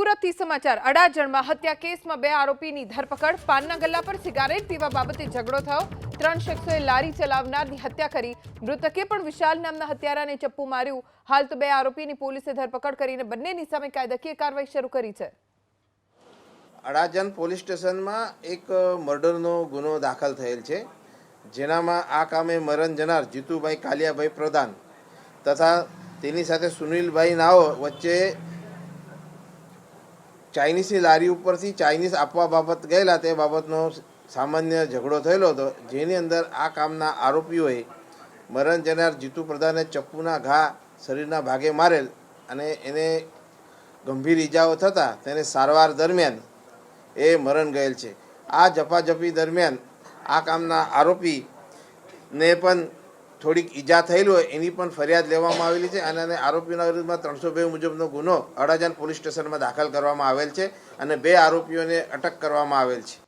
સુરતથી સમાચાર અડાજણમાં હત્યા કેસમાં 2 આરોપીની ધરપકડ પાનના ગલ્લા પર સિગારેટ પીવા બાબતે ઝઘડો થયો 3 શખ્સોએ લારી ચલાવનારની હત્યા કરી મૃતકે પણ વિશાલ નામના હત્યારાને ચપ્પુ માર્યું હાલ તો 2 આરોપીની પોલીસે ધરપકડ કરીને બંનેની સામે કાયદાકીય કાર્યવાહી શરૂ કરી છે અડાજણ પોલીસ સ્ટેશનમાં એક મર્ડરનો ગુનો દાખલ થયેલ છે જેનામાં આ કામે મરણ જનાર જીતુભાઈ કાલિયાભાઈ પ્રધાન તથા તેની સાથે સુનિલભાઈ નાઓ વચ્ચે ચાઇનીઝની લારી ઉપરથી ચાઇનીઝ આપવા બાબત ગયેલા તે બાબતનો સામાન્ય ઝઘડો થયેલો હતો જેની અંદર આ કામના આરોપીઓએ મરણ જનાર જીતુ પ્રધાનને ચપ્પુના ઘા શરીરના ભાગે મારેલ અને એને ગંભીર ઈજાઓ થતાં તેને સારવાર દરમિયાન એ મરણ ગયેલ છે આ ઝપાઝપી દરમિયાન આ કામના આરોપીને પણ થોડીક ઈજા થયેલી હોય એની પણ ફરિયાદ લેવામાં આવેલી છે અને આરોપીના વિરુદ્ધમાં 302 મુજબનો ગુનો અડાજણ પોલીસ સ્ટેશનમાં દાખલ કરવામાં આવેલ છે અને 2 આરોપીઓને અટક કરવામાં આવેલ છે।